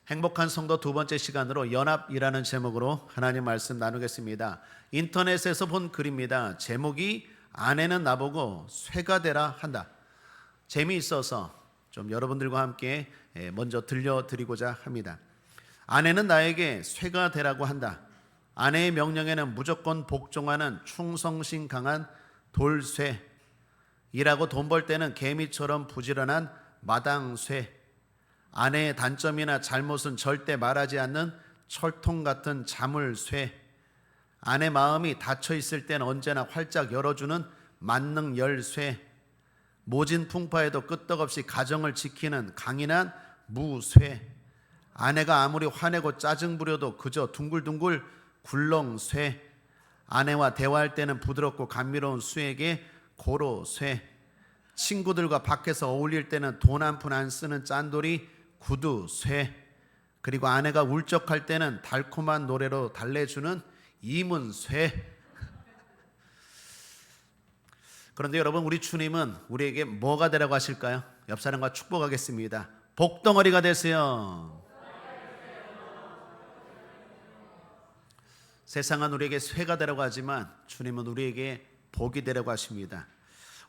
행복한 성도 두 번째 시간으로 연합이라는 제목으로 하나님 말씀 나누겠습니다. 인터넷에서 본 글입니다. 제목이 아내는 나보고 쇠가 되라 한다. 재미있어서 좀 여러분들과 함께 먼저 들려드리고자 합니다. 아내는 나에게 쇠가 되라고 한다. 아내의 명령에는 무조건 복종하는 충성심 강한 돌쇠. 일하고 돈 벌 때는 개미처럼 부지런한 마당쇠. 아내의 단점이나 잘못은 절대 말하지 않는 철통 같은 자물쇠. 아내 마음이 닫혀 있을 땐 언제나 활짝 열어주는 만능 열쇠. 모진 풍파에도 끄떡없이 가정을 지키는 강인한 무쇠. 아내가 아무리 화내고 짜증 부려도 그저 둥글둥글 굴렁쇠. 아내와 대화할 때는 부드럽고 감미로운 수에게 고로쇠. 친구들과 밖에서 어울릴 때는 돈 한 푼 안 쓰는 짠돌이 구두쇠. 그리고 아내가 울적할 때는 달콤한 노래로 달래주는 이문쇠. 그런데 여러분, 우리 주님은 우리에게 뭐가 되라고 하실까요? 옆 사람과 축복하겠습니다. 복덩어리가 되세요. 세상은 우리에게 쇠가 되라고 하지만 주님은 우리에게 복이 되라고 하십니다.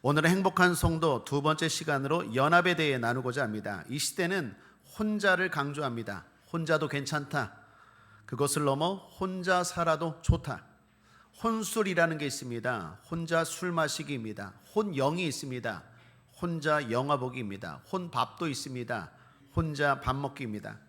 오늘은 행복한 성도 두 번째 시간으로 연합에 대해 나누고자 합니다. 이 시대는 혼자를 강조합니다. 혼자도 괜찮다. 그것을 넘어 혼자 살아도 좋다. 혼술이라는 게 있습니다. 혼자 술 마시기입니다. 혼영이 있습니다. 혼자 영화 보기입니다. 혼밥도 있습니다. 혼자 밥 먹기입니다.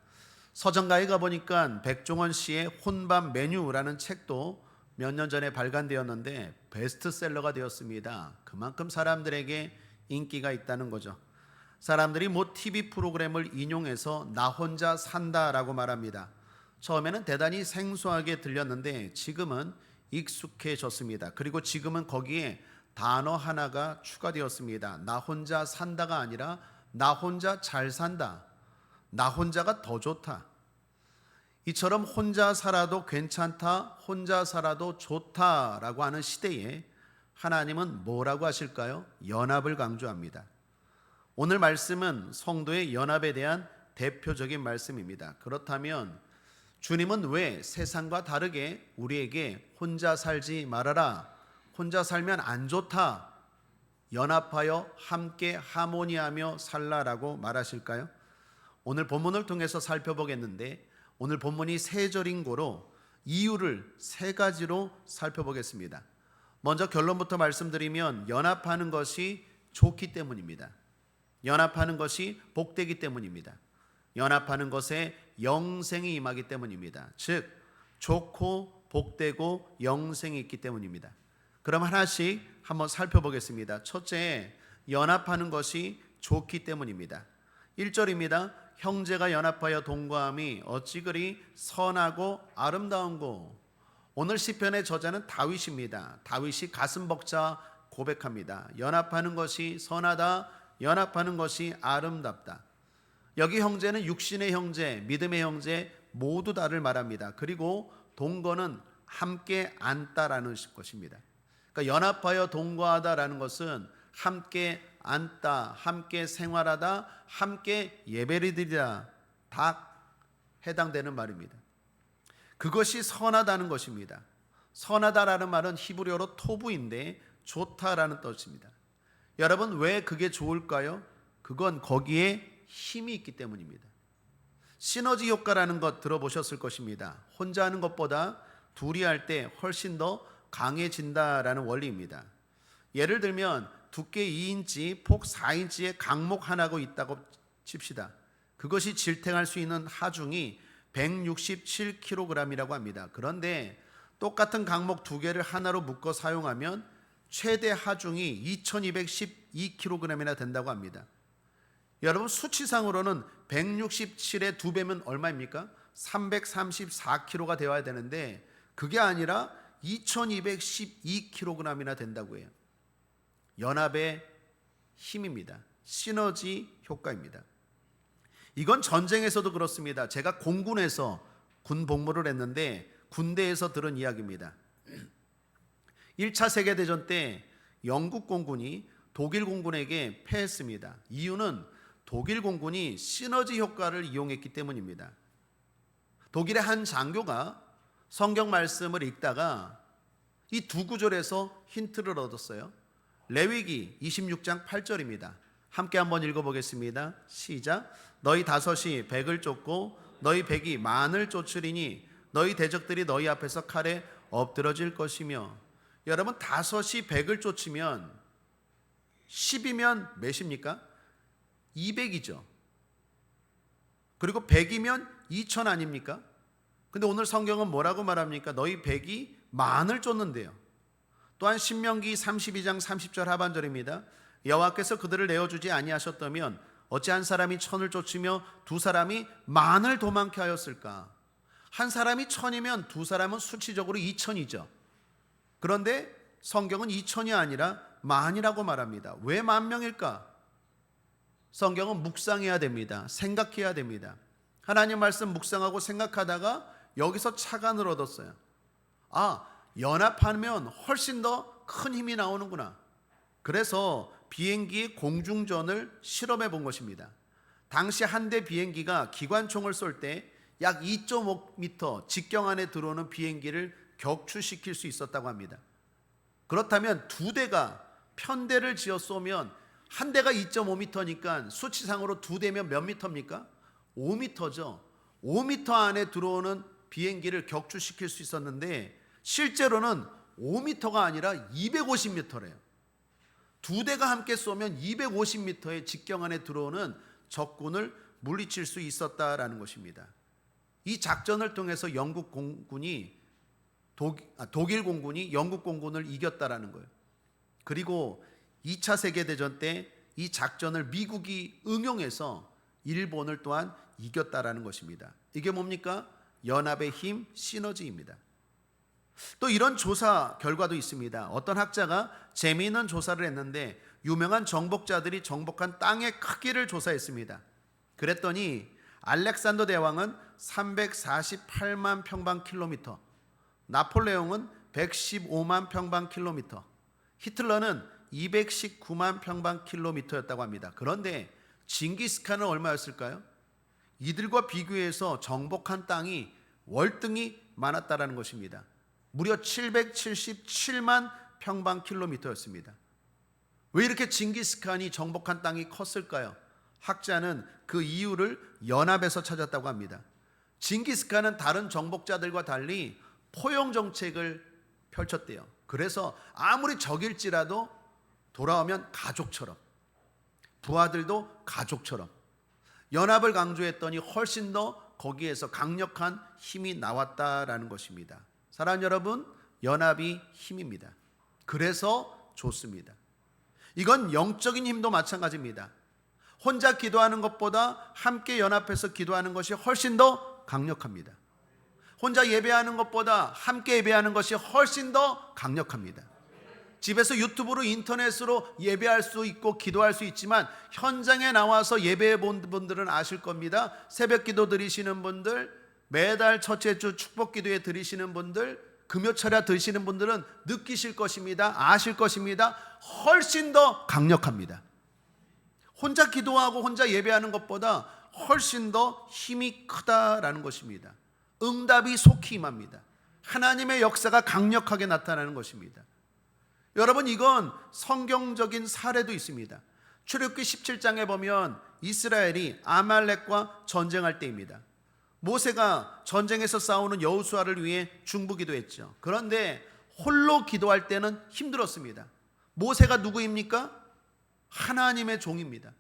서점가에 가보니까 백종원 씨의 혼밥 메뉴라는 책도 몇 년 전에 발간되었는데 베스트셀러가 되었습니다. 그만큼 사람들에게 인기가 있다는 거죠. 사람들이 TV 프로그램을 인용해서 나 혼자 산다라고 말합니다. 처음에는 대단히 생소하게 들렸는데 지금은 익숙해졌습니다. 그리고 지금은 거기에 단어 하나가 추가되었습니다. 나 혼자 산다가 아니라 나 혼자 잘 산다. 나 혼자가 더 좋다. 이처럼 혼자 살아도 괜찮다, 혼자 살아도 좋다라고 하는 시대에 하나님은 뭐라고 하실까요? 연합을 강조합니다. 오늘 말씀은 성도의 연합에 대한 대표적인 말씀입니다. 그렇다면 주님은 왜 세상과 다르게 우리에게 혼자 살지 말아라, 혼자 살면 안 좋다, 연합하여 함께 하모니하며 살라라고 말하실까요? 오늘 본문을 통해서 살펴보겠는데 오늘 본문이 세 절인 고로 이유를 세 가지로 살펴보겠습니다. 먼저 결론부터 말씀드리면 연합하는 것이 좋기 때문입니다. 연합하는 것이 복되기 때문입니다. 연합하는 것에 영생이 임하기 때문입니다. 즉 좋고 복되고 영생이 있기 때문입니다. 그럼 하나씩 한번 살펴보겠습니다. 첫째, 연합하는 것이 좋기 때문입니다. 1절입니다. 형제가 연합하여 동거함이 어찌 그리 선하고 아름다운고. 오늘 시편의 저자는 다윗입니다. 다윗이 가슴 벅차 고백합니다. 연합하는 것이 선하다, 연합하는 것이 아름답다. 여기 형제는 육신의 형제, 믿음의 형제 모두 다를 말합니다. 그리고 동거는 함께 앉다라는 것입니다. 그러니까 연합하여 동거하다라는 것은 함께 앉다, 함께 생활하다, 함께 예배를 드리다 다 해당되는 말입니다. 그것이 선하다는 것입니다. 선하다라는 말은 히브리어로 토부인데 좋다라는 뜻입니다. 여러분, 왜 그게 좋을까요? 그건 거기에 힘이 있기 때문입니다. 시너지 효과라는 것 들어보셨을 것입니다. 혼자 하는 것보다 둘이 할 때 훨씬 더 강해진다라는 원리입니다. 예를 들면 두께 2인치, 폭 4인치의 강목 하나가 있다고 칩시다. 그것이 질탱할 수 있는 하중이 167kg이라고 합니다. 그런데 똑같은 강목 두 개를 하나로 묶어 사용하면 최대 하중이 2212kg이나 된다고 합니다. 여러분, 수치상으로는 167의 2배면 얼마입니까? 334kg가 되어야 되는데 그게 아니라 2212kg이나 된다고 해요. 연합의 힘입니다. 시너지 효과입니다. 이건 전쟁에서도 그렇습니다. 제가 공군에서 군 복무를 했는데 군대에서 들은 이야기입니다. 1차 세계대전 때 영국 공군이 독일 공군에게 패했습니다. 이유는 독일 공군이 시너지 효과를 이용했기 때문입니다. 독일의 한 장교가 성경 말씀을 읽다가 이 두 구절에서 힌트를 얻었어요. 레위기 26장 8절입니다. 함께 한번 읽어보겠습니다. 시작. 너희 다섯이 백을 쫓고 너희 백이 만을 쫓으리니 너희 대적들이 너희 앞에서 칼에 엎드러질 것이며. 여러분, 다섯이 백을 쫓으면 10이면 몇입니까? 200이죠. 그리고 100이면 2000 아닙니까? 근데 오늘 성경은 뭐라고 말합니까? 너희 백이 만을 쫓는데요. 또한 신명기 32장 30절 하반절입니다. 여호와께서 그들을 내어주지 아니하셨다면 어찌 한 사람이 천을 쫓으며 두 사람이 만을 도망케 하였을까? 한 사람이 천이면 두 사람은 수치적으로 2000이죠. 그런데 성경은 2000이 아니라 만이라고 말합니다. 왜 만 명일까? 성경은 묵상해야 됩니다. 생각해야 됩니다. 하나님 말씀 묵상하고 생각하다가 여기서 착안을 얻었어요. 아, 연합하면 훨씬 더 큰 힘이 나오는구나. 그래서 비행기의 공중전을 실험해 본 것입니다. 당시 한 대 비행기가 기관총을 쏠 때 약 2.5m 직경 안에 들어오는 비행기를 격추시킬 수 있었다고 합니다. 그렇다면 두 대가 편대를 지어 쏘면 한 대가 2.5m니까 수치상으로 두 대면 몇 미터입니까? 5m죠. 5m 안에 들어오는 비행기를 격추시킬 수 있었는데 실제로는 5m가 아니라 250m래요. 두 대가 함께 쏘면 250m의 직경 안에 들어오는 적군을 물리칠 수 있었다라는 것입니다. 이 작전을 통해서 영국 공군이 독일 공군이 영국 공군을 이겼다라는 거예요. 그리고 2차 세계대전 때 이 작전을 미국이 응용해서 일본을 또한 이겼다라는 것입니다. 이게 뭡니까? 연합의 힘, 시너지입니다. 또 이런 조사 결과도 있습니다. 어떤 학자가 재미있는 조사를 했는데 유명한 정복자들이 정복한 땅의 크기를 조사했습니다. 그랬더니 알렉산더 대왕은 348만 평방킬로미터, 나폴레옹은 115만 평방킬로미터, 히틀러는 219만 평방킬로미터였다고 합니다. 그런데 징기스칸은 얼마였을까요? 이들과 비교해서 정복한 땅이 월등히 많았다라는 것입니다. 무려 777만 평방킬로미터였습니다. 왜 이렇게 징기스칸이 정복한 땅이 컸을까요? 학자는 그 이유를 연합에서 찾았다고 합니다. 징기스칸은 다른 정복자들과 달리 포용 정책을 펼쳤대요. 그래서 아무리 적일지라도 돌아오면 가족처럼, 부하들도 가족처럼 연합을 강조했더니 훨씬 더 거기에서 강력한 힘이 나왔다라는 것입니다. 사랑하는 여러분, 연합이 힘입니다. 그래서 좋습니다. 이건 영적인 힘도 마찬가지입니다. 혼자 기도하는 것보다 함께 연합해서 기도하는 것이 훨씬 더 강력합니다. 혼자 예배하는 것보다 함께 예배하는 것이 훨씬 더 강력합니다. 집에서 유튜브로 인터넷으로 예배할 수 있고 기도할 수 있지만 현장에 나와서 예배해 본 분들은 아실 겁니다. 새벽 기도 드리시는 분들, 매달 첫째 주 축복 기도에 드리시는 분들, 금요철야 드시는 분들은 느끼실 것입니다. 아실 것입니다. 훨씬 더 강력합니다. 혼자 기도하고 혼자 예배하는 것보다 훨씬 더 힘이 크다라는 것입니다. 응답이 속히 임합니다. 하나님의 역사가 강력하게 나타나는 것입니다. 여러분, 이건 성경적인 사례도 있습니다. 출애굽기 17장에 보면 이스라엘이 아말렉과 전쟁할 때입니다. 모세가 전쟁에서 싸우는 여호수아를 위해 중보기도했죠. 그런데 홀로 기도할 때는 힘들었습니다. 모세가 누구입니까? 하나님의 종입니다.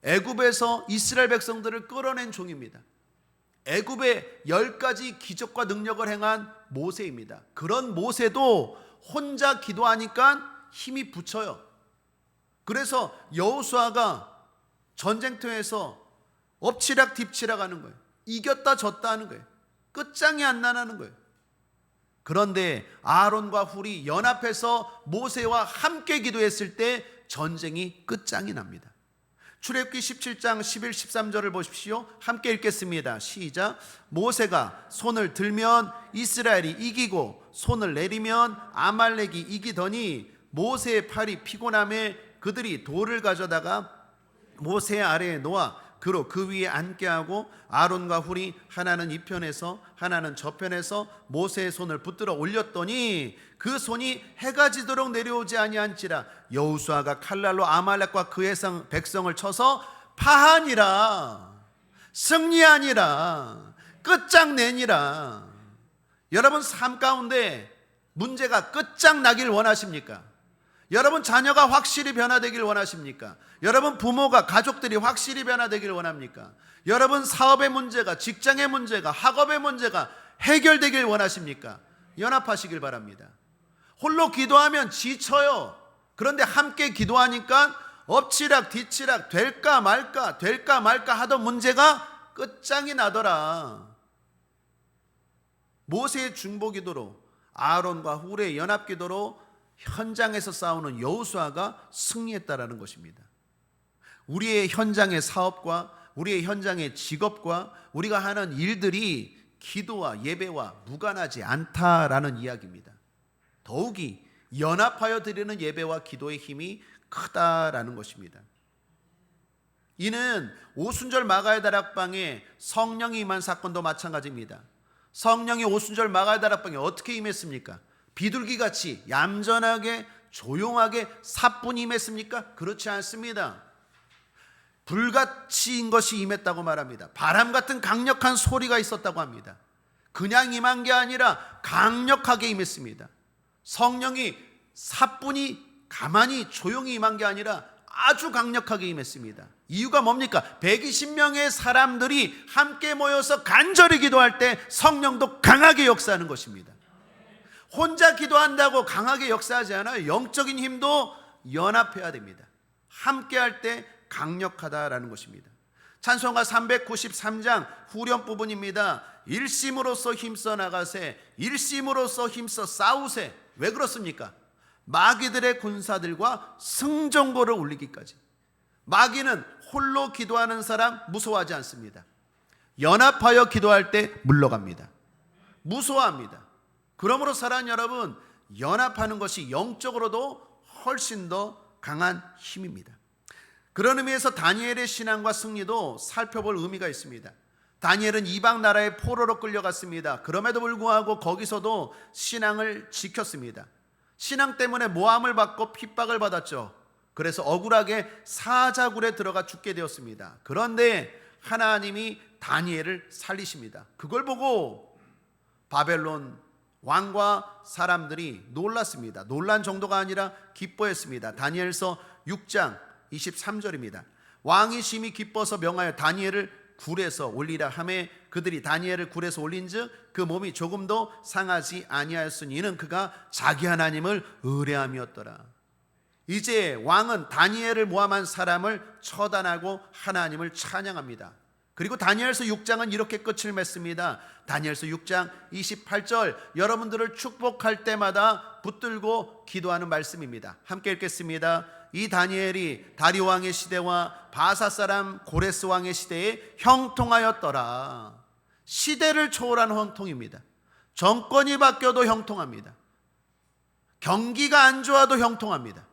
애굽에서 이스라엘 백성들을 끌어낸 종입니다. 애굽의 10가지 기적과 능력을 행한 모세입니다. 그런 모세도 혼자 기도하니까 힘이 붙여요. 그래서 여호수아가 전쟁터에서 엎치락 뒤치락 하는 거예요. 이겼다 졌다 하는 거예요. 끝장이 안 나는 거예요. 그런데 아론과 훌이 연합해서 모세와 함께 기도했을 때 전쟁이 끝장이 납니다. 출애굽기 17장 11, 13절을 보십시오. 함께 읽겠습니다. 시작. 모세가 손을 들면 이스라엘이 이기고 손을 내리면 아말렉이 이기더니 모세의 팔이 피곤함에 그들이 돌을 가져다가 모세 아래에 놓아 그로 그 위에 앉게 하고 아론과 훌이 하나는 이 편에서 하나는 저 편에서 모세의 손을 붙들어 올렸더니 그 손이 해가 지도록 내려오지 아니한지라. 여호수아가 칼날로 아말렉과 그의 백성을 쳐서 파하니라, 승리하니라, 끝장내니라. 여러분 삶 가운데 문제가 끝장나길 원하십니까? 여러분 자녀가 확실히 변화되길 원하십니까? 여러분 부모가, 가족들이 확실히 변화되길 원합니까? 여러분 사업의 문제가, 직장의 문제가, 학업의 문제가 해결되길 원하십니까? 연합하시길 바랍니다. 홀로 기도하면 지쳐요. 그런데 함께 기도하니까 엎치락 뒤치락 될까 말까 될까 말까 하던 문제가 끝장이 나더라. 모세의 중보기도로, 아론과 훌의 연합기도로 현장에서 싸우는 여호수아가 승리했다라는 것입니다. 우리의 현장의 사업과 우리의 현장의 직업과 우리가 하는 일들이 기도와 예배와 무관하지 않다라는 이야기입니다. 더욱이 연합하여 드리는 예배와 기도의 힘이 크다라는 것입니다. 이는 오순절 마가의 다락방에 성령이 임한 사건도 마찬가지입니다. 성령이 오순절 마가의 다락방에 어떻게 임했습니까? 비둘기같이 얌전하게 조용하게 사뿐히 임했습니까? 그렇지 않습니다. 불같이인 것이 임했다고 말합니다. 바람 같은 강력한 소리가 있었다고 합니다. 그냥 임한 게 아니라 강력하게 임했습니다. 성령이 사뿐히 가만히 조용히 임한 게 아니라 아주 강력하게 임했습니다. 이유가 뭡니까? 120명의 사람들이 함께 모여서 간절히 기도할 때 성령도 강하게 역사하는 것입니다. 혼자 기도한다고 강하게 역사하지 않아요. 영적인 힘도 연합해야 됩니다. 함께 할 때 강력하다라는 것입니다. 찬송가 393장 후렴 부분입니다. 일심으로써 힘써 나가세, 일심으로써 힘써 싸우세. 왜 그렇습니까? 마귀들의 군사들과 승전고를 울리기까지. 마귀는 홀로 기도하는 사람 무서워하지 않습니다. 연합하여 기도할 때 물러갑니다. 무서워합니다. 그러므로 사랑하는 여러분, 연합하는 것이 영적으로도 훨씬 더 강한 힘입니다. 그런 의미에서 다니엘의 신앙과 승리도 살펴볼 의미가 있습니다. 다니엘은 이방 나라의 포로로 끌려갔습니다. 그럼에도 불구하고 거기서도 신앙을 지켰습니다. 신앙 때문에 모함을 받고 핍박을 받았죠. 그래서 억울하게 사자굴에 들어가 죽게 되었습니다. 그런데 하나님이 다니엘을 살리십니다. 그걸 보고 바벨론 왕과 사람들이 놀랐습니다. 놀란 정도가 아니라 기뻐했습니다. 다니엘서 6장 23절입니다. 왕이 심히 기뻐서 명하여 다니엘을 굴에서 올리라 하매 그들이 다니엘을 굴에서 올린즉 그 몸이 조금도 상하지 아니하였으니 이는 그가 자기 하나님을 의뢰함이었더라. 이제 왕은 다니엘을 모함한 사람을 처단하고 하나님을 찬양합니다. 그리고 다니엘서 6장은 이렇게 끝을 맺습니다. 다니엘서 6장 28절, 여러분들을 축복할 때마다 붙들고 기도하는 말씀입니다. 함께 읽겠습니다. 이 다니엘이 다리오 왕의 시대와 바사 사람 고레스 왕의 시대에 형통하였더라. 시대를 초월한 형통입니다. 정권이 바뀌어도 형통합니다. 경기가 안 좋아도 형통합니다.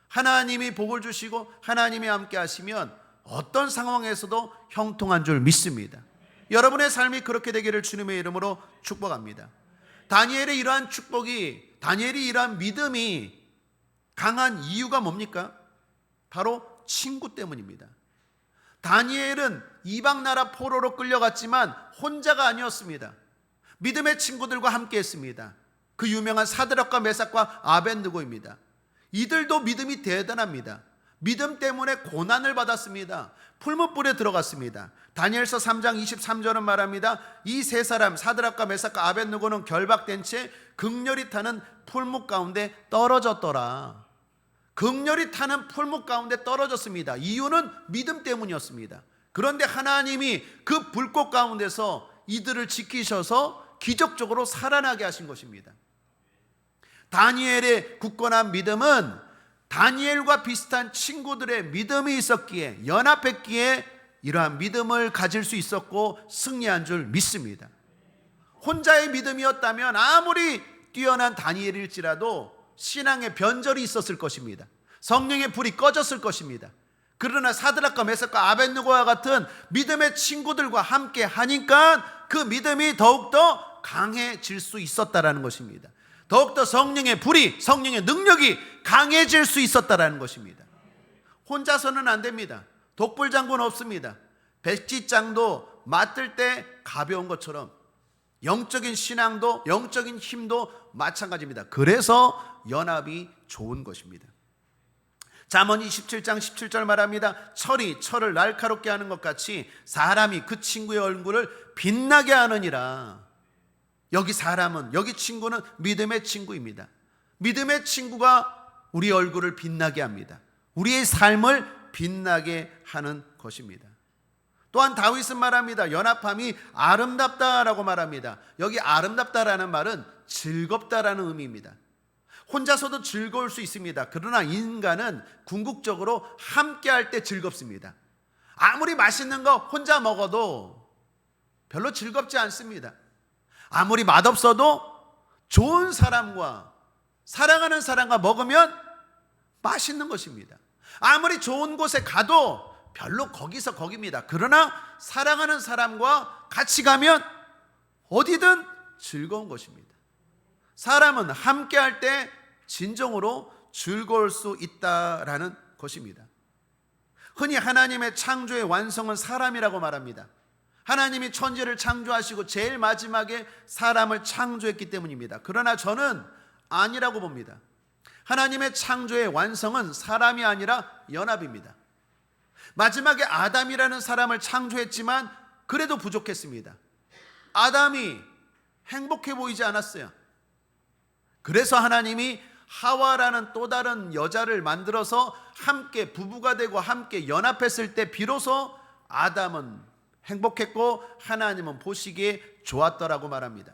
하나님이 복을 주시고 하나님이 함께 하시면 어떤 상황에서도 형통한 줄 믿습니다. 여러분의 삶이 그렇게 되기를 주님의 이름으로 축복합니다. 다니엘의 이러한 축복이, 다니엘이 이러한 믿음이 강한 이유가 뭡니까? 바로 친구 때문입니다. 다니엘은 이방 나라 포로로 끌려갔지만 혼자가 아니었습니다. 믿음의 친구들과 함께 했습니다. 그 유명한 사드락과 메삭과 아벳느고입니다. 이들도 믿음이 대단합니다. 믿음 때문에 고난을 받았습니다. 풀무불에 들어갔습니다. 다니엘서 3장 23절은 말합니다. 이 세 사람 사드락과 메삭과 아벳느고는 결박된 채 극렬히 타는 풀무 가운데 떨어졌더라. 극렬히 타는 풀무 가운데 떨어졌습니다. 이유는 믿음 때문이었습니다. 그런데 하나님이 그 불꽃 가운데서 이들을 지키셔서 기적적으로 살아나게 하신 것입니다. 다니엘의 굳건한 믿음은 다니엘과 비슷한 친구들의 믿음이 있었기에, 연합했기에 이러한 믿음을 가질 수 있었고 승리한 줄 믿습니다. 혼자의 믿음이었다면 아무리 뛰어난 다니엘일지라도 신앙의 변절이 있었을 것입니다. 성령의 불이 꺼졌을 것입니다. 그러나 사드락과 메삭과 아벳느고와 같은 믿음의 친구들과 함께 하니까 그 믿음이 더욱더 강해질 수 있었다라는 것입니다. 더욱더 성령의 불이, 성령의 능력이 강해질 수 있었다라는 것입니다. 혼자서는 안 됩니다. 독불장군 없습니다. 백지장도 맞들 때 가벼운 것처럼 영적인 신앙도, 영적인 힘도 마찬가지입니다. 그래서 연합이 좋은 것입니다. 잠언 27장 17절 말합니다. 철이 철을 날카롭게 하는 것 같이 사람이 그 친구의 얼굴을 빛나게 하느니라. 여기 사람은, 여기 친구는 믿음의 친구입니다. 믿음의 친구가 우리 얼굴을 빛나게 합니다. 우리의 삶을 빛나게 하는 것입니다. 또한 다윗은 말합니다. 연합함이 아름답다라고 말합니다. 여기 아름답다라는 말은 즐겁다라는 의미입니다. 혼자서도 즐거울 수 있습니다. 그러나 인간은 궁극적으로 함께할 때 즐겁습니다. 아무리 맛있는 거 혼자 먹어도 별로 즐겁지 않습니다. 아무리 맛없어도 좋은 사람과, 사랑하는 사람과 먹으면 맛있는 것입니다. 아무리 좋은 곳에 가도 별로 거기서 거기입니다. 그러나 사랑하는 사람과 같이 가면 어디든 즐거운 것입니다. 사람은 함께할 때 진정으로 즐거울 수 있다라는 것입니다. 흔히 하나님의 창조의 완성은 사람이라고 말합니다. 하나님이 천지를 창조하시고 제일 마지막에 사람을 창조했기 때문입니다. 그러나 저는 아니라고 봅니다. 하나님의 창조의 완성은 사람이 아니라 연합입니다. 마지막에 아담이라는 사람을 창조했지만 그래도 부족했습니다. 아담이 행복해 보이지 않았어요. 그래서 하나님이 하와라는 또 다른 여자를 만들어서 함께 부부가 되고 함께 연합했을 때 비로소 아담은 행복했고 하나님은 보시기에 좋았더라고 말합니다.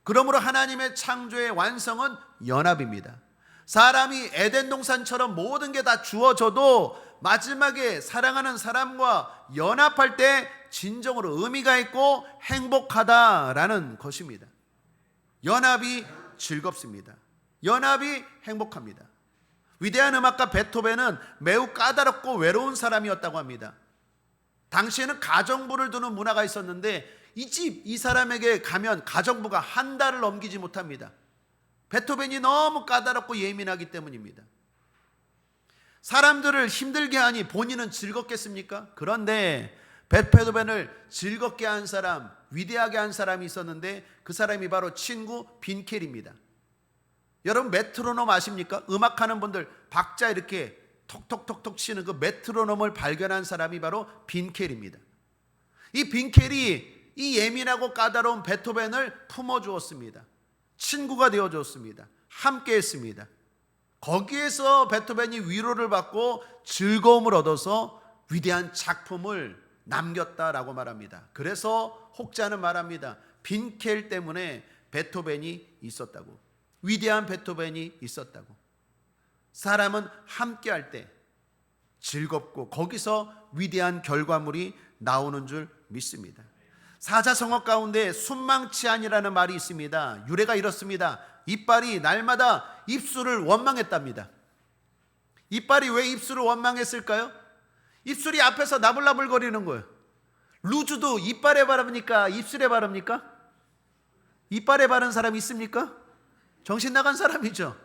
그러므로 하나님의 창조의 완성은 연합입니다. 사람이 에덴 동산처럼 모든 게 다 주어져도 마지막에 사랑하는 사람과 연합할 때 진정으로 의미가 있고 행복하다라는 것입니다. 연합이 즐겁습니다. 연합이 행복합니다. 위대한 음악가 베토벤은 매우 까다롭고 외로운 사람이었다고 합니다. 당시에는 가정부를 두는 문화가 있었는데 이 사람에게 가면 가정부가 한 달을 넘기지 못합니다. 베토벤이 너무 까다롭고 예민하기 때문입니다. 사람들을 힘들게 하니 본인은 즐겁겠습니까? 그런데 베토벤을 즐겁게 한 사람, 위대하게 한 사람이 있었는데 그 사람이 바로 친구 빈켈입니다. 여러분 메트로놈 아십니까? 음악하는 분들 박자 이렇게 톡톡톡톡 치는 그 메트로놈을 발견한 사람이 바로 빈켈입니다. 이 빈켈이 이 예민하고 까다로운 베토벤을 품어주었습니다. 친구가 되어줬습니다. 함께 했습니다. 거기에서 베토벤이 위로를 받고 즐거움을 얻어서 위대한 작품을 남겼다라고 말합니다. 그래서 혹자는 말합니다. 빈켈 때문에 베토벤이 있었다고. 위대한 베토벤이 있었다고. 사람은 함께할 때 즐겁고 거기서 위대한 결과물이 나오는 줄 믿습니다. 사자성어 가운데 순망치한이라는 말이 있습니다. 유래가 이렇습니다. 이빨이 날마다 입술을 원망했답니다. 이빨이 왜 입술을 원망했을까요? 입술이 앞에서 나불나불 거리는 거예요. 루즈도 이빨에 바릅니까? 입술에 바릅니까? 이빨에 바른 사람 있습니까? 정신 나간 사람이죠.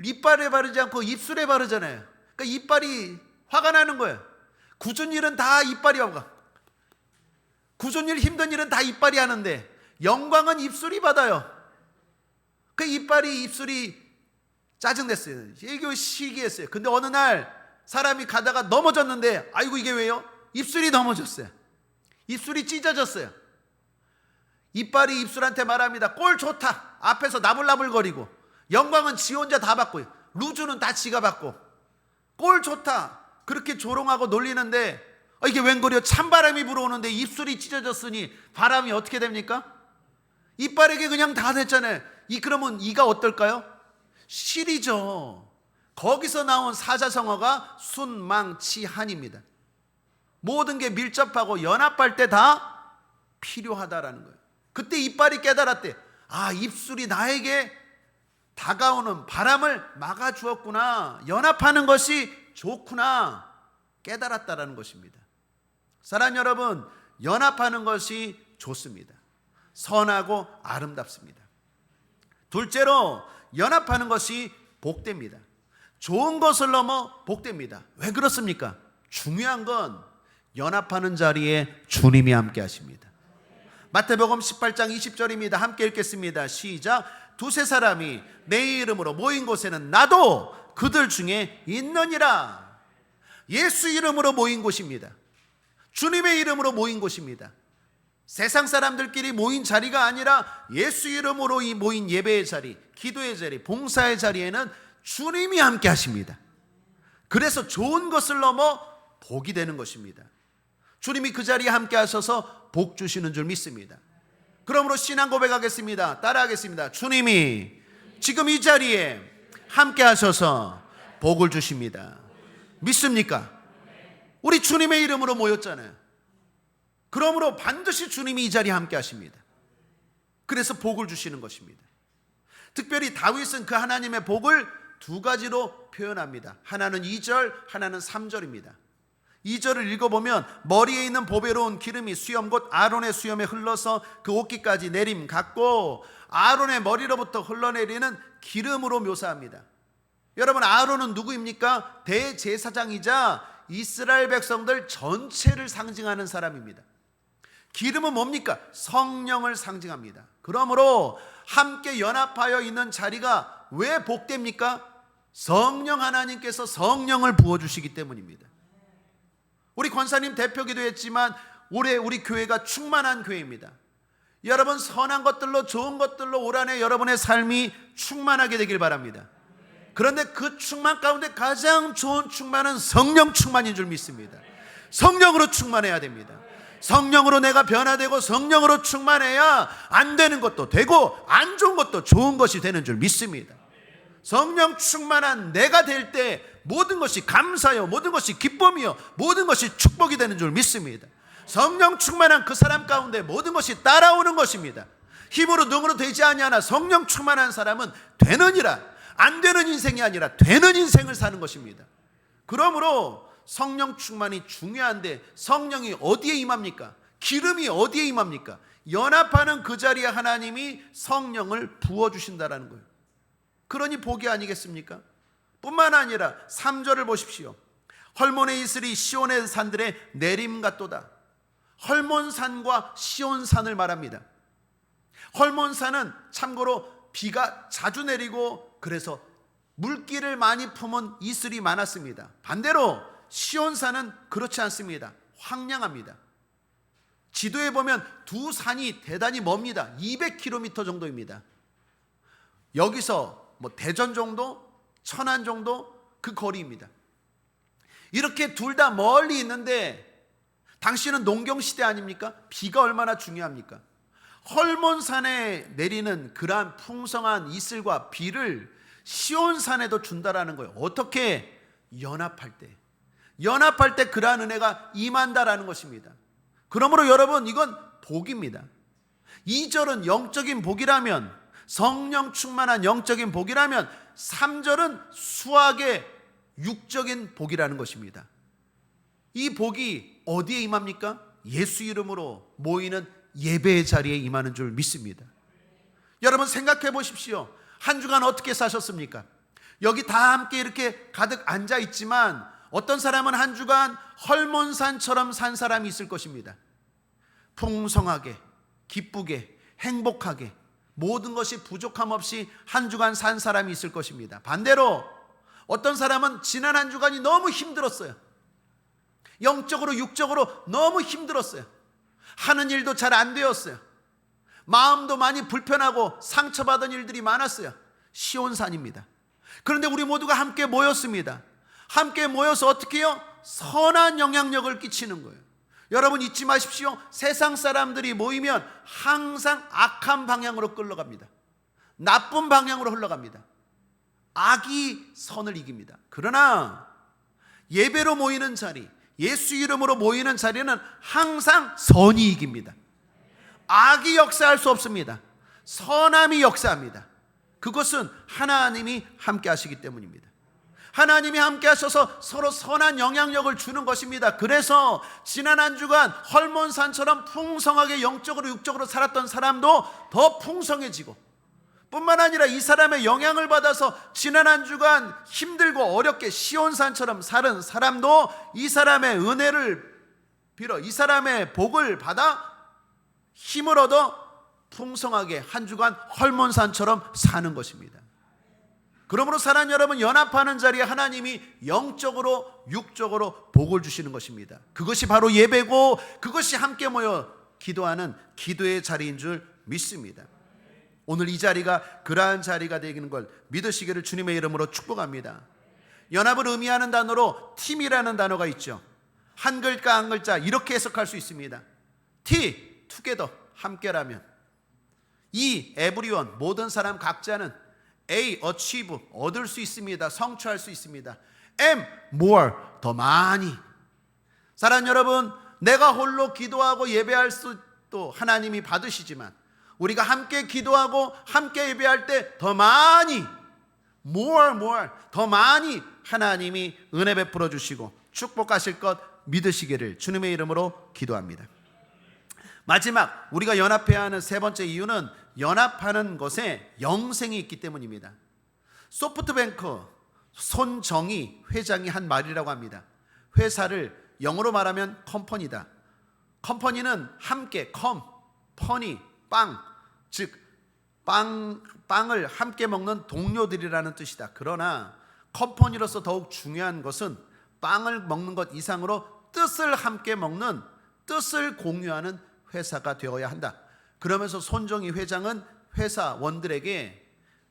이빨에 바르지 않고 입술에 바르잖아요. 그러니까 이빨이 화가 나는 거예요. 굳은 일은 다 이빨이 화가. 굳은 일, 힘든 일은 다 이빨이 하는데 영광은 입술이 받아요. 그 입술이 짜증냈어요. 이게 시기했어요. 근데 어느 날 사람이 가다가 넘어졌는데 아이고 이게 왜요? 입술이 넘어졌어요. 입술이 찢어졌어요. 이빨이 입술한테 말합니다. 꼴 좋다. 앞에서 나불나불거리고 영광은 지 혼자 다 받고 루즈는 다 지가 받고 꼴 좋다. 그렇게 조롱하고 놀리는데 이게 웬걸요? 찬바람이 불어오는데 입술이 찢어졌으니 바람이 어떻게 됩니까? 이빨에게 그냥 다 됐잖아요. 그러면 이가 어떨까요? 실이죠. 거기서 나온 사자성어가 순망치한입니다. 모든 게 밀접하고 연합할 때 다 필요하다라는 거예요. 그때 이빨이 깨달았대. 입술이 나에게 다가오는 바람을 막아주었구나. 연합하는 것이 좋구나. 깨달았다라는 것입니다. 사랑하는 여러분, 연합하는 것이 좋습니다. 선하고 아름답습니다. 둘째로, 연합하는 것이 복됩니다. 좋은 것을 넘어 복됩니다. 왜 그렇습니까? 중요한 건 연합하는 자리에 주님이 함께 하십니다. 마태복음 18장 20절입니다. 함께 읽겠습니다. 시작. 두세 사람이 내 이름으로 모인 곳에는 나도 그들 중에 있느니라. 예수 이름으로 모인 곳입니다. 주님의 이름으로 모인 곳입니다. 세상 사람들끼리 모인 자리가 아니라 예수 이름으로 이 모인 예배의 자리, 기도의 자리, 봉사의 자리에는 주님이 함께 하십니다. 그래서 좋은 것을 넘어 복이 되는 것입니다. 주님이 그 자리에 함께 하셔서 복 주시는 줄 믿습니다. 그러므로 신앙 고백하겠습니다. 따라하겠습니다. 주님이 지금 이 자리에 함께 하셔서 복을 주십니다. 믿습니까? 우리 주님의 이름으로 모였잖아요. 그러므로 반드시 주님이 이 자리에 함께 하십니다. 그래서 복을 주시는 것입니다. 특별히 다윗은 그 하나님의 복을 두 가지로 표현합니다. 하나는 2절, 하나는 3절입니다. 2절을 읽어보면 머리에 있는 보배로운 기름이 수염 곧 아론의 수염에 흘러서 그 옷깃까지 내림 같고, 아론의 머리로부터 흘러내리는 기름으로 묘사합니다. 여러분, 아론은 누구입니까? 대제사장이자 이스라엘 백성들 전체를 상징하는 사람입니다. 기름은 뭡니까? 성령을 상징합니다. 그러므로 함께 연합하여 있는 자리가 왜 복됩니까? 성령 하나님께서 성령을 부어주시기 때문입니다. 우리 권사님 대표기도 했지만 올해 우리 교회가 충만한 교회입니다. 여러분, 선한 것들로 좋은 것들로 올 한해 여러분의 삶이 충만하게 되길 바랍니다. 그런데 그 충만 가운데 가장 좋은 충만은 성령 충만인 줄 믿습니다. 성령으로 충만해야 됩니다. 성령으로 내가 변화되고 성령으로 충만해야 안 되는 것도 되고 안 좋은 것도 좋은 것이 되는 줄 믿습니다. 성령 충만한 내가 될 때 모든 것이 감사요, 모든 것이 기쁨이요, 모든 것이 축복이 되는 줄 믿습니다. 성령 충만한 그 사람 가운데 모든 것이 따라오는 것입니다. 힘으로 능으로 되지 아니하나 성령 충만한 사람은 되느니라. 안 되는 인생이 아니라 되는 인생을 사는 것입니다. 그러므로 성령 충만이 중요한데 성령이 어디에 임합니까? 기름이 어디에 임합니까? 연합하는 그 자리에 하나님이 성령을 부어주신다라는 거예요. 그러니 복이 아니겠습니까? 뿐만 아니라 3절을 보십시오. 헐몬의 이슬이 시온의 산들의 내림 같도다. 헐몬산과 시온산을 말합니다. 헐몬산은 참고로 비가 자주 내리고 그래서 물기를 많이 품은 이슬이 많았습니다. 반대로 시온산은 그렇지 않습니다. 황량합니다. 지도에 보면 두 산이 대단히 멉니다. 200km 정도입니다. 여기서 대전 정도, 천안 정도 그 거리입니다. 이렇게 둘 다 멀리 있는데 당시는 농경시대 아닙니까? 비가 얼마나 중요합니까? 헐몬산에 내리는 그러한 풍성한 이슬과 비를 시온산에도 준다라는 거예요. 어떻게? 연합할 때 그러한 은혜가 임한다라는 것입니다. 그러므로 여러분, 이건 복입니다. 2절은 영적인 복이라면, 성령 충만한 영적인 복이라면 3절은 수학의 육적인 복이라는 것입니다. 이 복이 어디에 임합니까? 예수 이름으로 모이는 예배의 자리에 임하는 줄 믿습니다. 여러분, 생각해 보십시오. 한 주간 어떻게 사셨습니까? 여기 다 함께 이렇게 가득 앉아 있지만 어떤 사람은 한 주간 헐몬산처럼 산 사람이 있을 것입니다. 풍성하게, 기쁘게, 행복하게, 모든 것이 부족함 없이 한 주간 산 사람이 있을 것입니다. 반대로 어떤 사람은 지난 한 주간이 너무 힘들었어요. 영적으로 육적으로 너무 힘들었어요. 하는 일도 잘 안 되었어요. 마음도 많이 불편하고 상처받은 일들이 많았어요. 시온산입니다. 그런데 우리 모두가 함께 모였습니다. 함께 모여서 어떻게 해요? 선한 영향력을 끼치는 거예요. 여러분, 잊지 마십시오. 세상 사람들이 모이면 항상 악한 방향으로 끌려갑니다. 나쁜 방향으로 흘러갑니다. 악이 선을 이깁니다. 그러나 예배로 모이는 자리, 예수 이름으로 모이는 자리는 항상 선이 이깁니다. 악이 역사할 수 없습니다. 선함이 역사합니다. 그것은 하나님이 함께 하시기 때문입니다. 하나님이 함께 하셔서 서로 선한 영향력을 주는 것입니다. 그래서 지난 한 주간 헐몬산처럼 풍성하게 영적으로 육적으로 살았던 사람도 더 풍성해지고, 뿐만 아니라 이 사람의 영향을 받아서 지난 한 주간 힘들고 어렵게 시온산처럼 살은 사람도 이 사람의 은혜를 빌어 이 사람의 복을 받아 힘을 얻어 풍성하게 한 주간 헐몬산처럼 사는 것입니다. 그러므로 사랑하는 여러분, 연합하는 자리에 하나님이 영적으로 육적으로 복을 주시는 것입니다. 그것이 바로 예배고, 그것이 함께 모여 기도하는 기도의 자리인 줄 믿습니다. 오늘 이 자리가 그러한 자리가 되기는 걸 믿으시기를 주님의 이름으로 축복합니다. 연합을 의미하는 단어로 팀이라는 단어가 있죠. 한 글자 한 글자 이렇게 해석할 수 있습니다. T, together, 함께라면. E, everyone, 모든 사람 각자는. A, achieve, 얻을 수 있습니다. 성취할 수 있습니다. M, more, 더 많이. 사랑하는 여러분, 내가 홀로 기도하고 예배할 수도 하나님이 받으시지만 우리가 함께 기도하고 함께 예배할 때 더 많이, more, 더 많이 하나님이 은혜 베풀어 주시고 축복하실 것 믿으시기를 주님의 이름으로 기도합니다. 마지막 우리가 연합해야 하는 세 번째 이유는 연합하는 것에 영생이 있기 때문입니다. 소프트뱅크 손정희 회장이 한 말이라고 합니다. 회사를 영어로 말하면 컴퍼니다. 컴퍼니는 함께, 컴퍼니, 빵, 즉 빵을 함께 먹는 동료들이라는 뜻이다. 그러나 컴퍼니로서 더욱 중요한 것은 빵을 먹는 것 이상으로 뜻을 함께 먹는, 뜻을 공유하는 회사가 되어야 한다. 그러면서 손정희 회장은 회사원들에게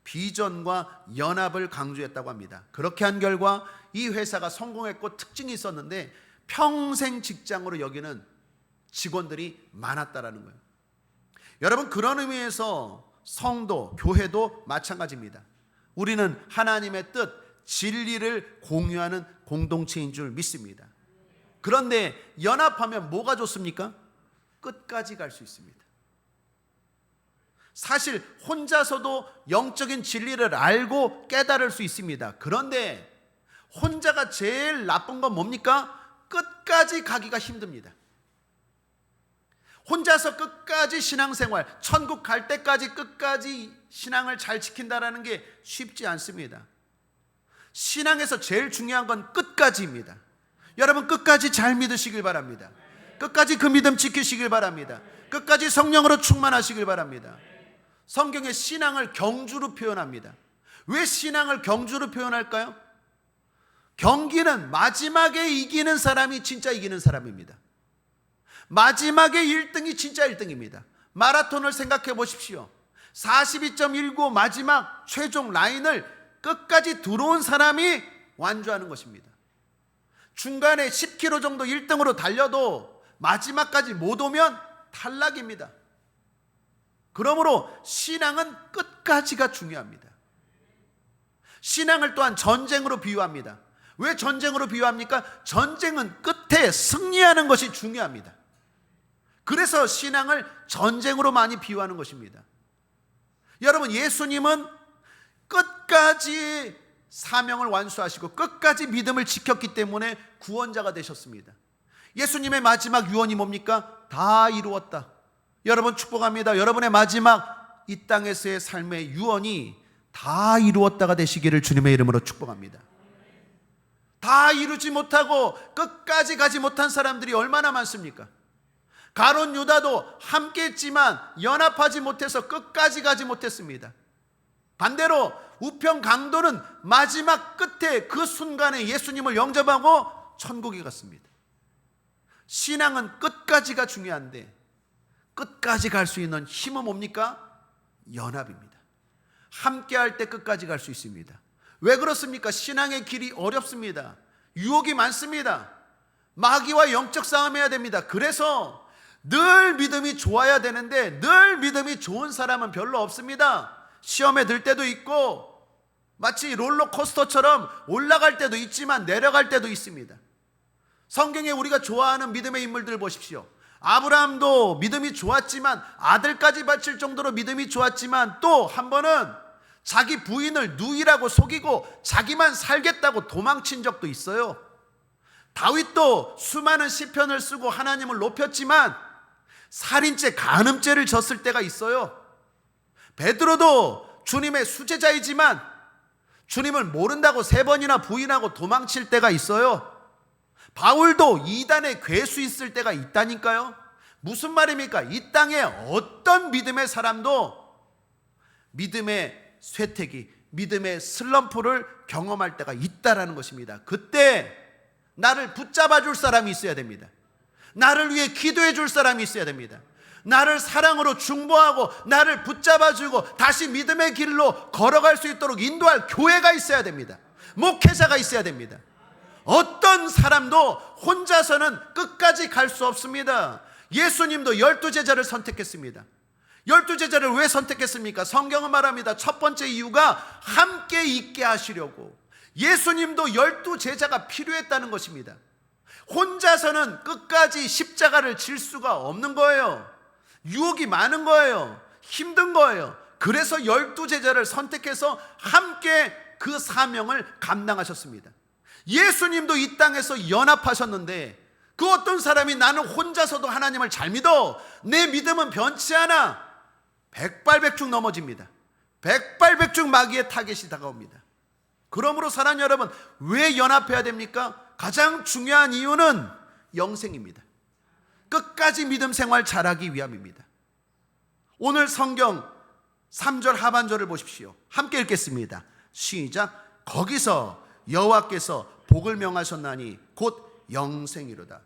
비전과 연합을 강조했다고 합니다. 그렇게 한 결과 이 회사가 성공했고 특징이 있었는데 평생 직장으로 여기는 직원들이 많았다라는 거예요. 여러분, 그런 의미에서 성도, 교회도 마찬가지입니다. 우리는 하나님의 뜻, 진리를 공유하는 공동체인 줄 믿습니다. 그런데 연합하면 뭐가 좋습니까? 끝까지 갈 수 있습니다. 사실 혼자서도 영적인 진리를 알고 깨달을 수 있습니다. 그런데 혼자가 제일 나쁜 건 뭡니까? 끝까지 가기가 힘듭니다. 혼자서 끝까지 신앙생활, 천국 갈 때까지 끝까지 신앙을 잘 지킨다라는 게 쉽지 않습니다. 신앙에서 제일 중요한 건 끝까지입니다. 여러분, 끝까지 잘 믿으시길 바랍니다. 끝까지 그 믿음 지키시길 바랍니다. 끝까지 성령으로 충만하시길 바랍니다. 성경에 신앙을 경주로 표현합니다. 왜 신앙을 경주로 표현할까요? 경기는 마지막에 이기는 사람이 진짜 이기는 사람입니다. 마지막에 1등이 진짜 1등입니다. 마라톤을 생각해 보십시오. 42.19 마지막 최종 라인을 끝까지 들어온 사람이 완주하는 것입니다. 중간에 10km 정도 1등으로 달려도 마지막까지 못 오면 탈락입니다. 그러므로 신앙은 끝까지가 중요합니다. 신앙을 또한 전쟁으로 비유합니다. 왜 전쟁으로 비유합니까? 전쟁은 끝에 승리하는 것이 중요합니다. 그래서 신앙을 전쟁으로 많이 비유하는 것입니다. 여러분, 예수님은 끝까지 사명을 완수하시고 끝까지 믿음을 지켰기 때문에 구원자가 되셨습니다. 예수님의 마지막 유언이 뭡니까? 다 이루었다. 여러분, 축복합니다. 여러분의 마지막 이 땅에서의 삶의 유언이 다 이루었다가 되시기를 주님의 이름으로 축복합니다. 다 이루지 못하고 끝까지 가지 못한 사람들이 얼마나 많습니까? 가룟 유다도 함께 했지만 연합하지 못해서 끝까지 가지 못했습니다. 반대로 우편 강도는 마지막 끝에 그 순간에 예수님을 영접하고 천국에 갔습니다. 신앙은 끝까지가 중요한데 끝까지 갈 수 있는 힘은 뭡니까? 연합입니다. 함께 할 때 끝까지 갈 수 있습니다. 왜 그렇습니까? 신앙의 길이 어렵습니다. 유혹이 많습니다. 마귀와 영적 싸움해야 됩니다. 그래서 늘 믿음이 좋아야 되는데 늘 믿음이 좋은 사람은 별로 없습니다. 시험에 들 때도 있고 마치 롤러코스터처럼 올라갈 때도 있지만 내려갈 때도 있습니다. 성경에 우리가 좋아하는 믿음의 인물들 보십시오. 아브라함도 믿음이 좋았지만 아들까지 바칠 정도로 믿음이 좋았지만 또 한 번은 자기 부인을 누이라고 속이고 자기만 살겠다고 도망친 적도 있어요. 다윗도 수많은 시편을 쓰고 하나님을 높였지만 살인죄, 간음죄를 졌을 때가 있어요. 베드로도 주님의 수제자이지만 주님을 모른다고 3번이나 부인하고 도망칠 때가 있어요. 바울도 이단의 괴수 있을 때가 있다니까요. 무슨 말입니까? 이 땅에 어떤 믿음의 사람도 믿음의 쇠퇴기, 믿음의 슬럼프를 경험할 때가 있다라는 것입니다. 그때 나를 붙잡아 줄 사람이 있어야 됩니다. 나를 위해 기도해 줄 사람이 있어야 됩니다. 나를 사랑으로 중보하고 나를 붙잡아 주고 다시 믿음의 길로 걸어갈 수 있도록 인도할 교회가 있어야 됩니다. 목회자가 있어야 됩니다. 어떤 사람도 혼자서는 끝까지 갈 수 없습니다. 예수님도 12제자를 선택했습니다. 12제자를 왜 선택했습니까? 성경은 말합니다. 첫 번째 이유가 함께 있게 하시려고. 예수님도 12제자가 필요했다는 것입니다. 혼자서는 끝까지 십자가를 질 수가 없는 거예요. 유혹이 많은 거예요. 힘든 거예요. 그래서 12제자를 선택해서 함께 그 사명을 감당하셨습니다. 예수님도 이 땅에서 연합하셨는데 그 어떤 사람이 나는 혼자서도 하나님을 잘 믿어, 내 믿음은 변치 않아, 백발백중 넘어집니다. 백발백중 마귀의 타겟이 다가옵니다. 그러므로 사랑하는 여러분, 왜 연합해야 됩니까? 가장 중요한 이유는 영생입니다. 끝까지 믿음 생활 잘하기 위함입니다. 오늘 성경 3절 하반절을 보십시오. 함께 읽겠습니다. 시작. 거기서 여호와께서 복을 명하셨나니 곧 영생이로다.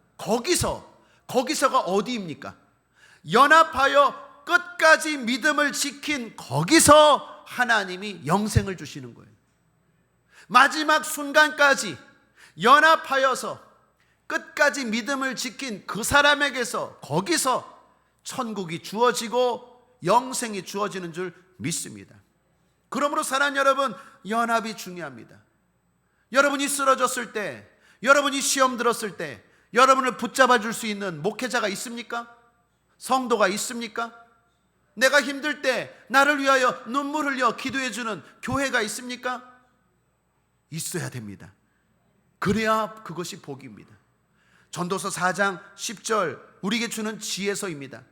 거기서가 어디입니까? 연합하여 끝까지 믿음을 지킨 거기서 하나님이 영생을 주시는 거예요. 마지막 순간까지 연합하여서 끝까지 믿음을 지킨 그 사람에게서, 거기서 천국이 주어지고 영생이 주어지는 줄 믿습니다. 그러므로 사랑하는 여러분, 연합이 중요합니다. 여러분이 쓰러졌을 때, 여러분이 시험 들었을 때 여러분을 붙잡아 줄 수 있는 목회자가 있습니까? 성도가 있습니까? 내가 힘들 때 나를 위하여 눈물 흘려 기도해 주는 교회가 있습니까? 있어야 됩니다. 그래야 그것이 복입니다. 전도서 4장 10절 우리에게 주는 지혜서입니다.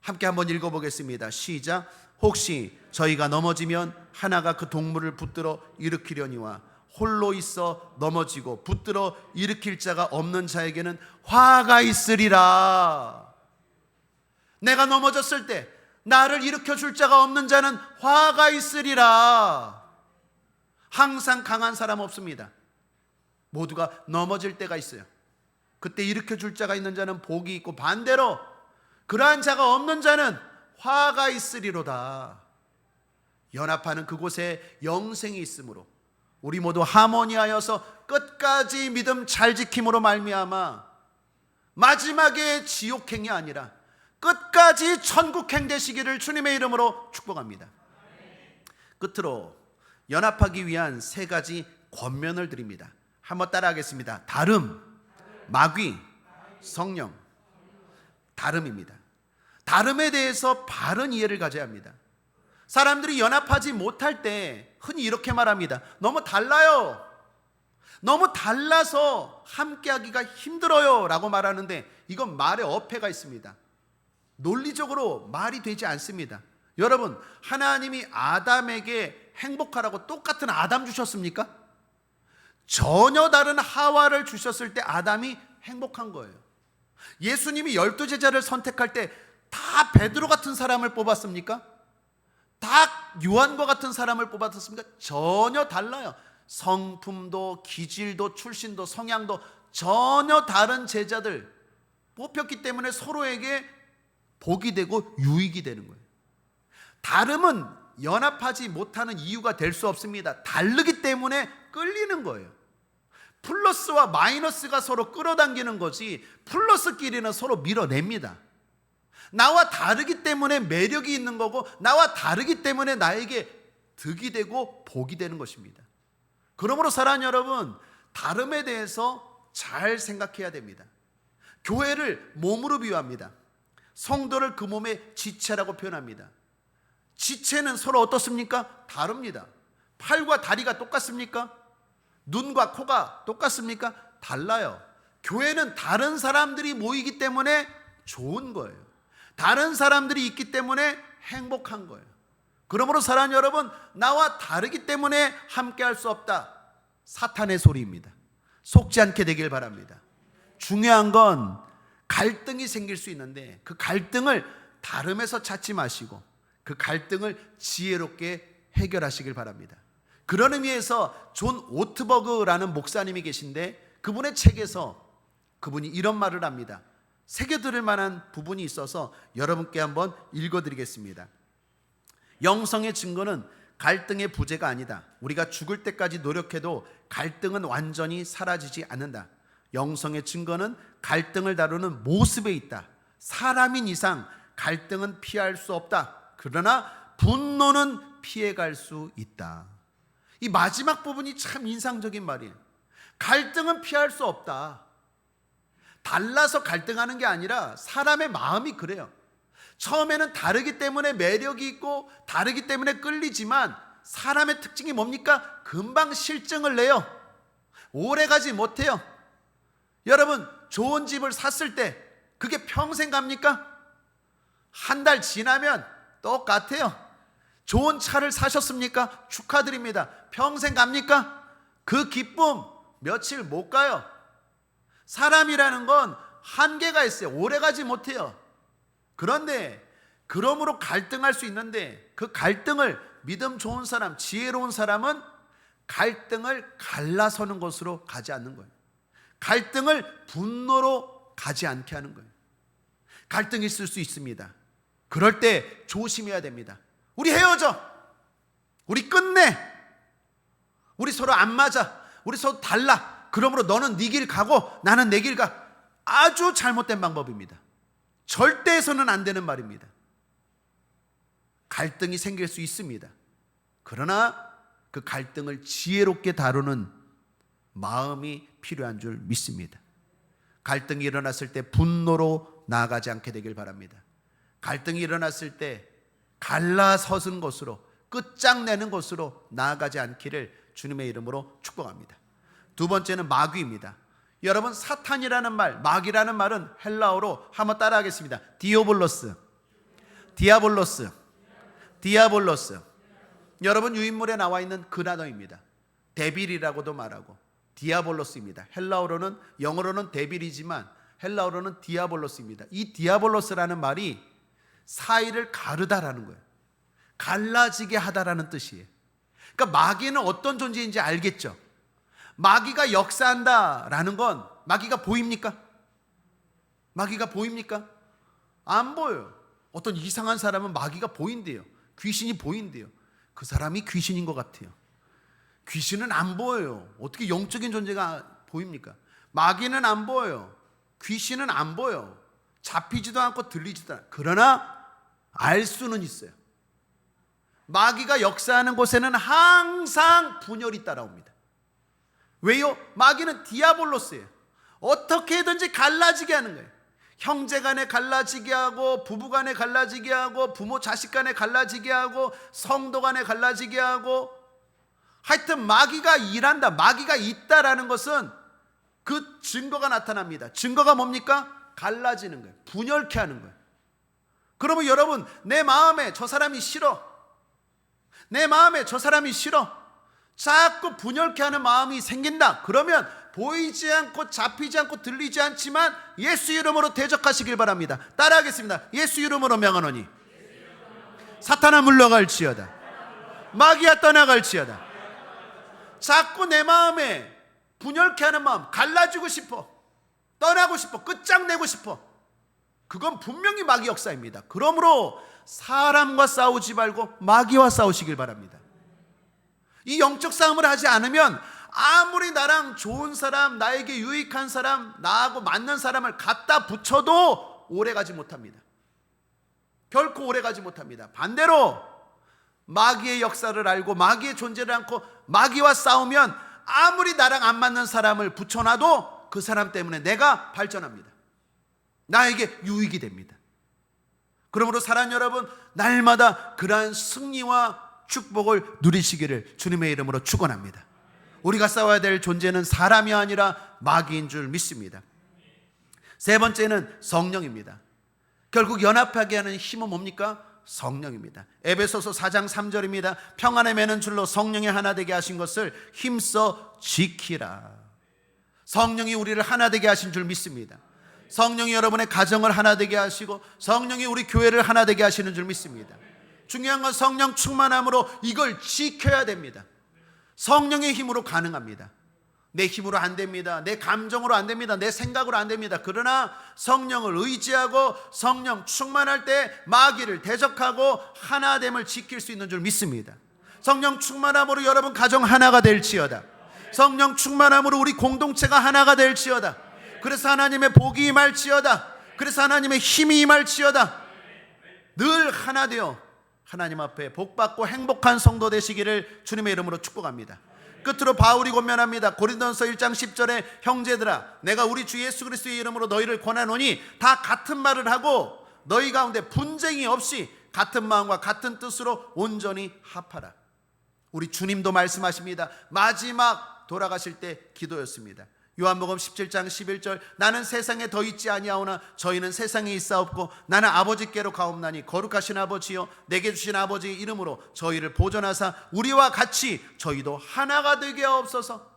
함께 한번 읽어보겠습니다. 시작. 혹시 저희가 넘어지면 하나가 그 동물을 붙들어 일으키려니와 홀로 있어 넘어지고 붙들어 일으킬 자가 없는 자에게는 화가 있으리라. 내가 넘어졌을 때 나를 일으켜 줄 자가 없는 자는 화가 있으리라. 항상 강한 사람 없습니다. 모두가 넘어질 때가 있어요. 그때 일으켜 줄 자가 있는 자는 복이 있고, 반대로 그러한 자가 없는 자는 화가 있으리로다. 연합하는 그곳에 영생이 있으므로 우리 모두 하모니하여서 끝까지 믿음 잘 지킴으로 말미암아 마지막에 지옥행이 아니라 끝까지 천국행 되시기를 주님의 이름으로 축복합니다. 끝으로 연합하기 위한 3가지 권면을 드립니다. 한번 따라하겠습니다. 다름, 마귀, 성령. 다름입니다. 다름에 대해서 바른 이해를 가져야 합니다. 사람들이 연합하지 못할 때 흔히 이렇게 말합니다. 너무 달라요. 너무 달라서 함께하기가 힘들어요 라고 말하는데, 이건 말에 어폐가 있습니다. 논리적으로 말이 되지 않습니다. 여러분, 하나님이 아담에게 행복하라고 똑같은 아담 주셨습니까? 전혀 다른 하와를 주셨을 때 아담이 행복한 거예요. 예수님이 12제자를 선택할 때 다 베드로 같은 사람을 뽑았습니까? 다 요한과 같은 사람을 뽑았습니까? 전혀 달라요. 성품도 기질도 출신도 성향도 전혀 다른 제자들 뽑혔기 때문에 서로에게 복이 되고 유익이 되는 거예요. 다름은 연합하지 못하는 이유가 될 수 없습니다. 다르기 때문에 끌리는 거예요. 플러스와 마이너스가 서로 끌어당기는 거지 플러스끼리는 서로 밀어냅니다. 나와 다르기 때문에 매력이 있는 거고, 나와 다르기 때문에 나에게 득이 되고 복이 되는 것입니다. 그러므로 사랑하는 여러분, 다름에 대해서 잘 생각해야 됩니다. 교회를 몸으로 비유합니다. 성도를 그 몸의 지체라고 표현합니다. 지체는 서로 어떻습니까? 다릅니다. 팔과 다리가 똑같습니까? 눈과 코가 똑같습니까? 달라요. 교회는 다른 사람들이 모이기 때문에 좋은 거예요. 다른 사람들이 있기 때문에 행복한 거예요. 그러므로 사랑하는 여러분, 나와 다르기 때문에 함께 할 수 없다, 사탄의 소리입니다. 속지 않게 되길 바랍니다. 중요한 건 갈등이 생길 수 있는데 그 갈등을 다름에서 찾지 마시고 그 갈등을 지혜롭게 해결하시길 바랍니다. 그런 의미에서 존 오트버그라는 목사님이 계신데 그분의 책에서 그분이 이런 말을 합니다. 새겨들을 만한 부분이 있어서 여러분께 한번 읽어드리겠습니다. 영성의 증거는 갈등의 부재가 아니다. 우리가 죽을 때까지 노력해도 갈등은 완전히 사라지지 않는다. 영성의 증거는 갈등을 다루는 모습에 있다. 사람인 이상 갈등은 피할 수 없다. 그러나 분노는 피해갈 수 있다. 이 마지막 부분이 참 인상적인 말이에요. 갈등은 피할 수 없다. 달라서 갈등하는 게 아니라 사람의 마음이 그래요. 처음에는 다르기 때문에 매력이 있고 다르기 때문에 끌리지만 사람의 특징이 뭡니까? 금방 실증을 내요. 오래가지 못해요. 여러분, 좋은 집을 샀을 때 그게 평생 갑니까? 한 달 지나면 똑같아요. 좋은 차를 사셨습니까? 축하드립니다. 평생 갑니까? 그 기쁨 며칠 못 가요. 사람이라는 건 한계가 있어요. 오래가지 못해요. 그런데 그러므로 갈등할 수 있는데 그 갈등을 믿음 좋은 사람, 지혜로운 사람은 갈등을 갈라서는 것으로 가지 않는 거예요. 갈등을 분노로 가지 않게 하는 거예요. 갈등이 있을 수 있습니다. 그럴 때 조심해야 됩니다. 우리 헤어져. 우리 끝내. 우리 서로 안 맞아. 우리 서로 달라. 그러므로 너는 네 길 가고 나는 내 길 가. 아주 잘못된 방법입니다. 절대 해서는 안 되는 말입니다. 갈등이 생길 수 있습니다. 그러나 그 갈등을 지혜롭게 다루는 마음이 필요한 줄 믿습니다. 갈등이 일어났을 때 분노로 나아가지 않게 되길 바랍니다. 갈등이 일어났을 때 갈라서는 것으로, 끝장내는 것으로 나아가지 않기를 주님의 이름으로 축복합니다. 두 번째는 마귀입니다. 여러분, 사탄이라는 말, 마귀라는 말은 헬라어로 한번 따라하겠습니다. 디아볼로스. 여러분, 유인물에 나와 있는 그 단어입니다. 데빌이라고도 말하고 디아볼로스입니다. 헬라어로는, 영어로는 데빌이지만 헬라어로는 디아볼로스입니다. 이 디아볼로스라는 말이 사이를 가르다라는 거예요. 갈라지게 하다라는 뜻이에요. 그러니까 마귀는 어떤 존재인지 알겠죠? 마귀가 역사한다라는 건 마귀가 보입니까? 마귀가 보입니까? 안 보여요. 어떤 이상한 사람은 마귀가 보인대요. 귀신이 보인대요. 그 사람이 귀신인 것 같아요. 귀신은 안 보여요. 어떻게 영적인 존재가 보입니까? 마귀는 안 보여요. 귀신은 안 보여. 잡히지도 않고 들리지도 않아요. 그러나 알 수는 있어요. 마귀가 역사하는 곳에는 항상 분열이 따라옵니다. 왜요? 마귀는 디아볼로스예요. 어떻게든지 갈라지게 하는 거예요. 형제 간에 갈라지게 하고, 부부 간에 갈라지게 하고, 부모 자식 간에 갈라지게 하고, 성도 간에 갈라지게 하고, 하여튼 마귀가 일한다, 마귀가 있다라는 것은 그 증거가 나타납니다. 증거가 뭡니까? 갈라지는 거예요. 분열케 하는 거예요. 그러면 여러분, 내 마음에 저 사람이 싫어, 내 마음에 저 사람이 싫어, 자꾸 분열케 하는 마음이 생긴다. 그러면 보이지 않고 잡히지 않고 들리지 않지만 예수 이름으로 대적하시길 바랍니다. 따라하겠습니다. 예수 이름으로 명하노니 사탄아 물러갈지어다, 마귀야 떠나갈지어다. 자꾸 내 마음에 분열케 하는 마음, 갈라지고 싶어, 떠나고 싶어, 끝장내고 싶어, 그건 분명히 마귀 역사입니다. 그러므로 사람과 싸우지 말고 마귀와 싸우시길 바랍니다. 이 영적 싸움을 하지 않으면 아무리 나랑 좋은 사람, 나에게 유익한 사람, 나하고 맞는 사람을 갖다 붙여도 오래가지 못합니다. 결코 오래가지 못합니다. 반대로 마귀의 역사를 알고 마귀의 존재를 않고 마귀와 싸우면 아무리 나랑 안 맞는 사람을 붙여놔도 그 사람 때문에 내가 발전합니다. 나에게 유익이 됩니다. 그러므로 사랑하는 여러분, 날마다 그러한 승리와 축복을 누리시기를 주님의 이름으로 축원합니다. 우리가 싸워야 될 존재는 사람이 아니라 마귀인 줄 믿습니다. 세 번째는 성령입니다. 결국 연합하게 하는 힘은 뭡니까? 성령입니다. 에베소서 4장 3절입니다. 평안에 매는 줄로 성령이 하나 되게 하신 것을 힘써 지키라. 성령이 우리를 하나 되게 하신 줄 믿습니다. 성령이 여러분의 가정을 하나 되게 하시고 성령이 우리 교회를 하나 되게 하시는 줄 믿습니다. 중요한 건 성령 충만함으로 이걸 지켜야 됩니다. 성령의 힘으로 가능합니다. 내 힘으로 안 됩니다. 내 감정으로 안 됩니다. 내 생각으로 안 됩니다. 그러나 성령을 의지하고 성령 충만할 때 마귀를 대적하고 하나됨을 지킬 수 있는 줄 믿습니다. 성령 충만함으로 여러분 가정 하나가 될지어다. 성령 충만함으로 우리 공동체가 하나가 될지어다. 그래서 하나님의 복이 임할지어다. 그래서 하나님의 힘이 임할지어다. 늘 하나 되어 하나님 앞에 복받고 행복한 성도 되시기를 주님의 이름으로 축복합니다. 끝으로 바울이 권면합니다. 고린도전서 1장 10절에 형제들아 내가 우리 주 예수 그리스도의 이름으로 너희를 권하노니 다 같은 말을 하고 너희 가운데 분쟁이 없이 같은 마음과 같은 뜻으로 온전히 합하라. 우리 주님도 말씀하십니다. 마지막 돌아가실 때 기도였습니다. 요한복음 17장 11절 나는 세상에 더 있지 아니하오나 저희는 세상에 있사옵고 나는 아버지께로 가옵나니 거룩하신 아버지여 내게 주신 아버지의 이름으로 저희를 보존하사 우리와 같이 저희도 하나가 되게 하옵소서.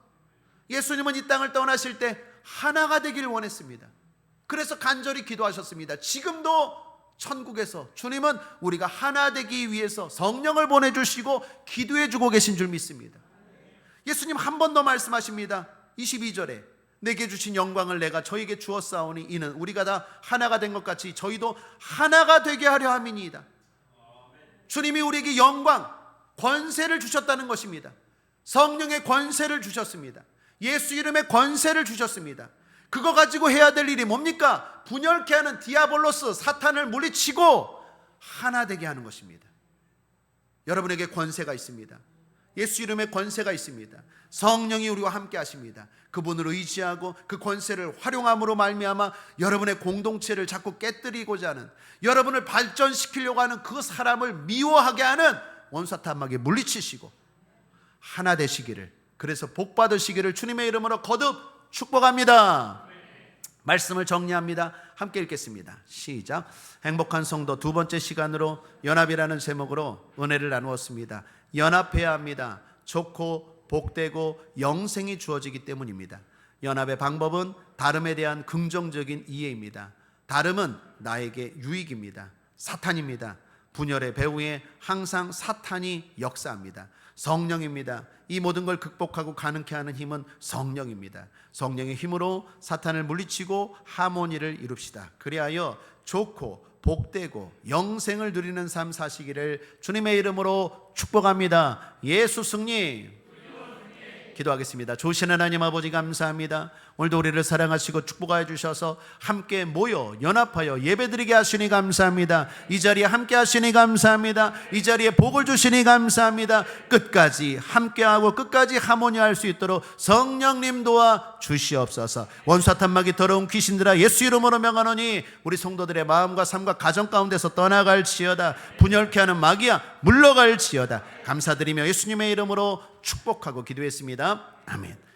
예수님은 이 땅을 떠나실 때 하나가 되기를 원했습니다. 그래서 간절히 기도하셨습니다. 지금도 천국에서 주님은 우리가 하나 되기 위해서 성령을 보내주시고 기도해주고 계신 줄 믿습니다. 예수님 한 번 더 말씀하십니다. 22절에 내게 주신 영광을 내가 저에게 주었사오니 이는 우리가 다 하나가 된 것 같이 저희도 하나가 되게 하려 함이니이다. 주님이 우리에게 영광, 권세를 주셨다는 것입니다. 성령의 권세를 주셨습니다. 예수 이름의 권세를 주셨습니다. 그거 가지고 해야 될 일이 뭡니까? 분열케 하는 디아볼로스, 사탄을 물리치고 하나 되게 하는 것입니다. 여러분에게 권세가 있습니다. 예수 이름의 권세가 있습니다. 성령이 우리와 함께 하십니다. 그분을 의지하고 그 권세를 활용함으로 말미암아 여러분의 공동체를 자꾸 깨뜨리고자 하는, 여러분을 발전시키려고 하는 그 사람을 미워하게 하는 원사탄 마귀 물리치시고 하나 되시기를, 그래서 복 받으시기를 주님의 이름으로 거듭 축복합니다. 말씀을 정리합니다. 함께 읽겠습니다. 시작. 행복한 성도 두 번째 시간으로 연합이라는 제목으로 은혜를 나누었습니다. 연합해야 합니다. 좋고 복되고 영생이 주어지기 때문입니다. 연합의 방법은 다름에 대한 긍정적인 이해입니다. 다름은 나에게 유익입니다. 사탄입니다. 분열의 배후에 항상 사탄이 역사합니다. 성령입니다. 이 모든 걸 극복하고 가능케 하는 힘은 성령입니다. 성령의 힘으로 사탄을 물리치고 하모니를 이룹시다. 그리하여 좋고 복되고 영생을 누리는 삶 사시기를 주님의 이름으로 축복합니다. 예수 승리. 기도하겠습니다. 좋으신 하나님 아버지 감사합니다. 오늘도 우리를 사랑하시고 축복하여 주셔서 함께 모여 연합하여 예배드리게 하시니 감사합니다. 이 자리에 함께 하시니 감사합니다. 이 자리에 복을 주시니 감사합니다. 끝까지 함께하고 끝까지 하모니할 수 있도록 성령님 도와 주시옵소서. 원수사탄 마귀 더러운 귀신들아 예수 이름으로 명하노니 우리 성도들의 마음과 삶과 가정 가운데서 떠나갈지어다. 분열케 하는 마귀야 물러갈지어다. 감사드리며 예수님의 이름으로 축복하고 기도했습니다. 아멘.